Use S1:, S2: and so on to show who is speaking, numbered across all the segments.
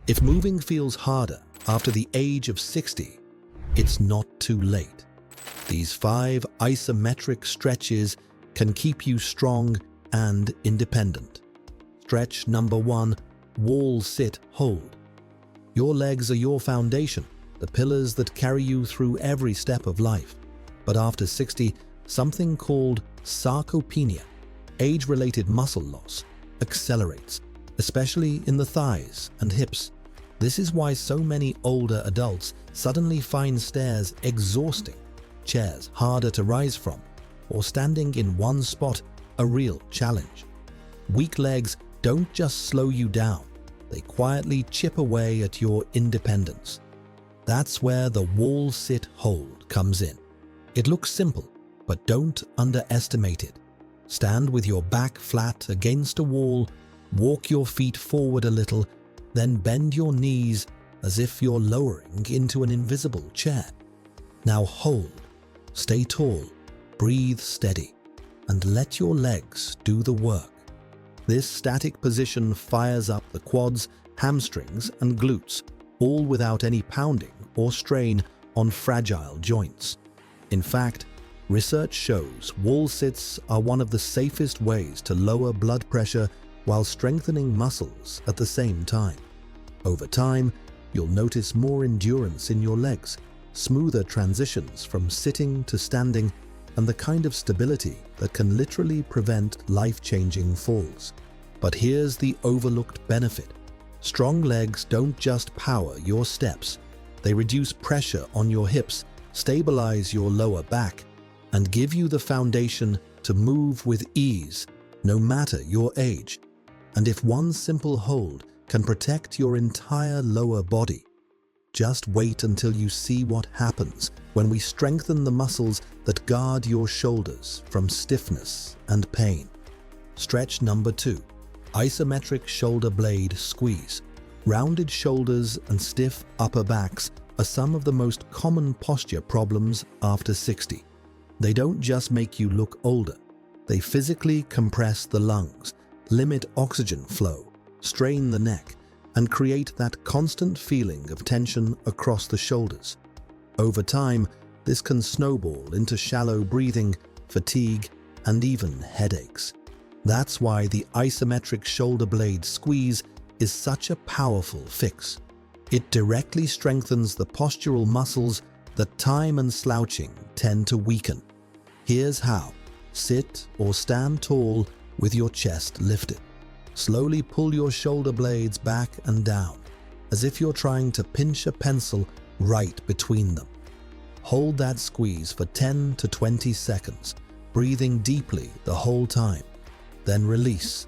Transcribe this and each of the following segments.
S1: If moving feels harder after the age of 60, it's not too late. These 5 isometric stretches can keep you strong and independent. Stretch number 1, wall sit hold. Your legs are your foundation, the pillars that carry you through every step of life. But after 60, something called sarcopenia, age-related muscle loss, accelerates, especially in the thighs and hips. This is why so many older adults suddenly find stairs exhausting, chairs harder to rise from, or standing in one spot a real challenge. Weak legs don't just slow you down, they quietly chip away at your independence. That's where the wall sit hold comes in. It looks simple, but don't underestimate it. Stand with your back flat against a wall, walk your feet forward a little, then bend your knees as if you're lowering into an invisible chair. Now hold, stay tall, breathe steady, and let your legs do the work. This static position fires up the quads, hamstrings, and glutes, all without any pounding or strain on fragile joints. In fact, research shows wall sits are one of the safest ways to lower blood pressure while strengthening muscles at the same time. Over time, you'll notice more endurance in your legs, smoother transitions from sitting to standing, and the kind of stability that can literally prevent life-changing falls. But here's the overlooked benefit. Strong legs don't just power your steps. They reduce pressure on your hips, stabilize your lower back, and give you the foundation to move with ease, no matter your age. And if one simple hold can protect your entire lower body, just wait until you see what happens when we strengthen the muscles that guard your shoulders from stiffness and pain. Stretch number 2, isometric shoulder blade squeeze. Rounded shoulders and stiff upper backs are some of the most common posture problems after 60. They don't just make you look older, they physically compress the lungs, limit oxygen flow, strain the neck, and create that constant feeling of tension across the shoulders. Over time, this can snowball into shallow breathing, fatigue, and even headaches. That's why the isometric shoulder blade squeeze is such a powerful fix. It directly strengthens the postural muscles that time and slouching tend to weaken. Here's how. Sit or stand tall with your chest lifted. Slowly pull your shoulder blades back and down, as if you're trying to pinch a pencil right between them. Hold that squeeze for 10 to 20 seconds, breathing deeply the whole time. Then release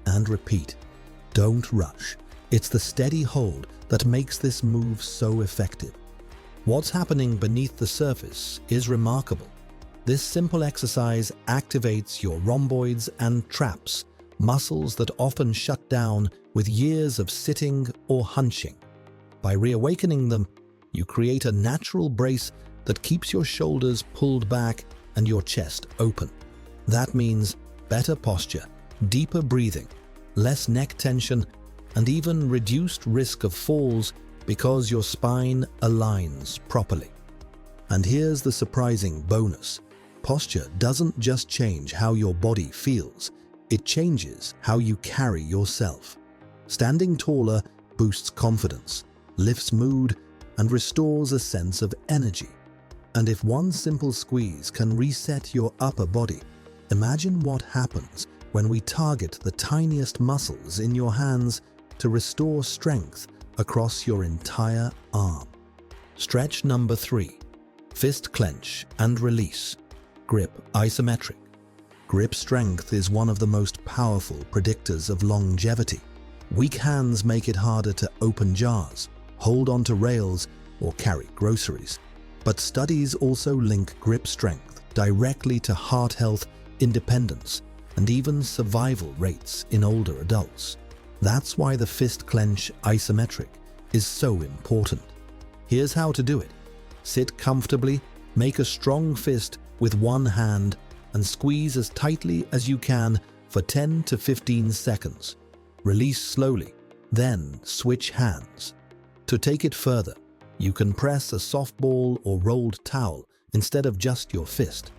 S1: and repeat. Don't rush. It's the steady hold that makes this move so effective. What's happening beneath the surface is remarkable. This simple exercise activates your rhomboids and traps, muscles that often shut down with years of sitting or hunching. By reawakening them, you create a natural brace that keeps your shoulders pulled back and your chest open. That means better posture, deeper breathing, less neck tension, and even reduced risk of falls because your spine aligns properly. And here's the surprising bonus. Posture doesn't just change how your body feels, it changes how you carry yourself. Standing taller boosts confidence, lifts mood, and restores a sense of energy. And if one simple squeeze can reset your upper body, imagine what happens when we target the tiniest muscles in your hands to restore strength across your entire arm. Stretch number 3. Fist clench and release. Grip isometric. Grip strength is one of the most powerful predictors of longevity. Weak hands make it harder to open jars, hold onto rails, or carry groceries. But studies also link grip strength directly to heart health, independence, and even survival rates in older adults. That's why the fist clench isometric is so important. Here's how to do it. Sit comfortably, make a strong fist with one hand, and squeeze as tightly as you can for 10 to 15 seconds. Release slowly, Then switch hands. To take it further, you can press a softball or rolled towel instead of just your fist.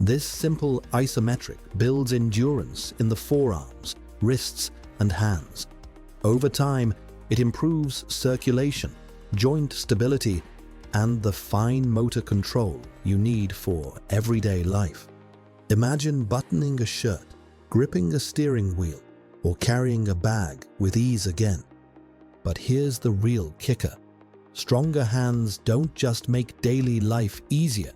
S1: This simple isometric builds endurance in the forearms, wrists, and hands. Over time, it improves circulation, joint stability, and the fine motor control you need for everyday life. Imagine buttoning a shirt, gripping a steering wheel, or carrying a bag with ease again. But here's the real kicker. Stronger hands don't just make daily life easier,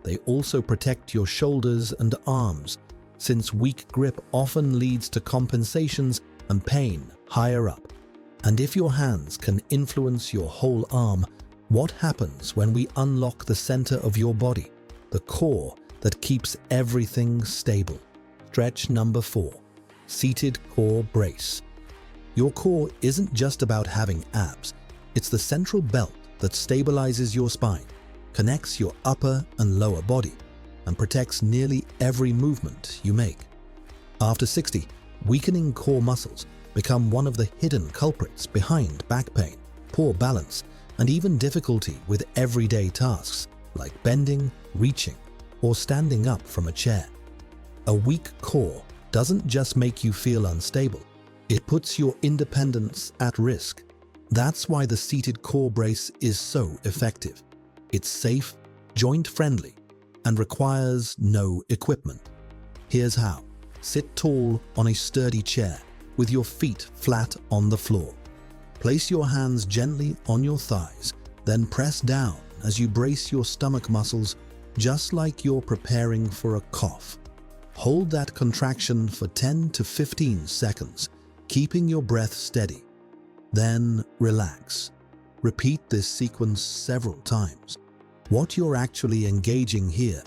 S1: they also protect your shoulders and arms, since weak grip often leads to compensations and pain higher up. And if your hands can influence your whole arm, what happens when we unlock the center of your body, the core that keeps everything stable? Stretch number 4, seated core brace. Your core isn't just about having abs, it's the central belt that stabilizes your spine, connects your upper and lower body, and protects nearly every movement you make. After 60, weakening core muscles become one of the hidden culprits behind back pain, poor balance, and even difficulty with everyday tasks like bending, reaching, or standing up from a chair. A weak core doesn't just make you feel unstable, it puts your independence at risk. That's why the seated core brace is so effective. It's safe, joint-friendly, and requires no equipment. Here's how. Sit tall on a sturdy chair with your feet flat on the floor. Place your hands gently on your thighs, then press down as you brace your stomach muscles just like you're preparing for a cough. Hold that contraction for 10 to 15 seconds, keeping your breath steady. Then relax. Repeat this sequence several times. What you're actually engaging here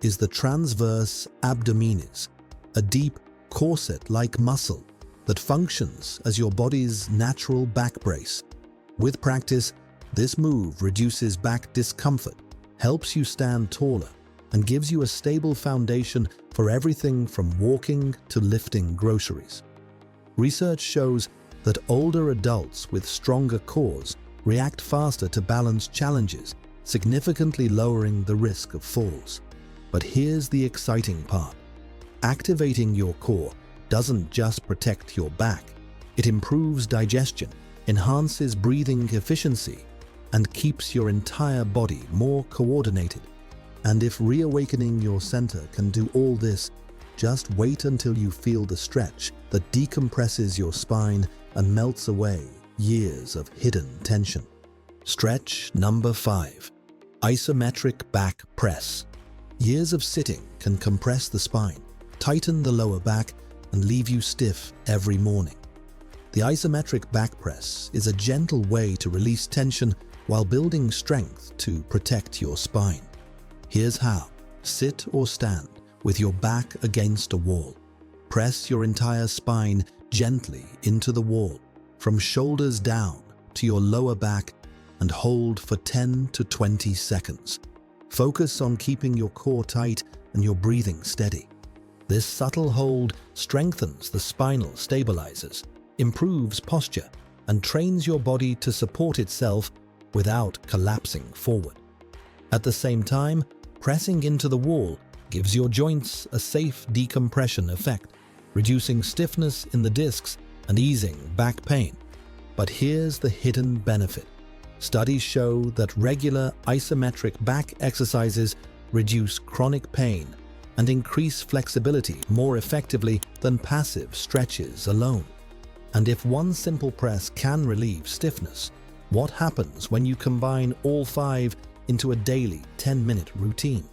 S1: is the transverse abdominis, a deep corset-like muscle that functions as your body's natural back brace. With practice, this move reduces back discomfort, helps you stand taller, and gives you a stable foundation for everything from walking to lifting groceries. Research shows that older adults with stronger cores react faster to balance challenges, significantly lowering the risk of falls. But here's the exciting part. Activating your core doesn't just protect your back, it improves digestion, enhances breathing efficiency, and keeps your entire body more coordinated. And if reawakening your center can do all this, just wait until you feel the stretch that decompresses your spine and melts away years of hidden tension. Stretch number 5, isometric back press. Years of sitting can compress the spine, tighten the lower back, and leave you stiff every morning. The isometric back press is a gentle way to release tension while building strength to protect your spine. Here's how. Sit or stand with your back against a wall. Press your entire spine gently into the wall, from shoulders down to your lower back, and hold for 10 to 20 seconds. Focus on keeping your core tight and your breathing steady. This subtle hold strengthens the spinal stabilizers, improves posture, and trains your body to support itself without collapsing forward. At the same time, pressing into the wall gives your joints a safe decompression effect, reducing stiffness in the discs and easing back pain. But here's the hidden benefit. Studies show that regular isometric back exercises reduce chronic pain and increase flexibility more effectively than passive stretches alone. And if one simple press can relieve stiffness, what happens when you combine all 5 into a daily 10-minute routine?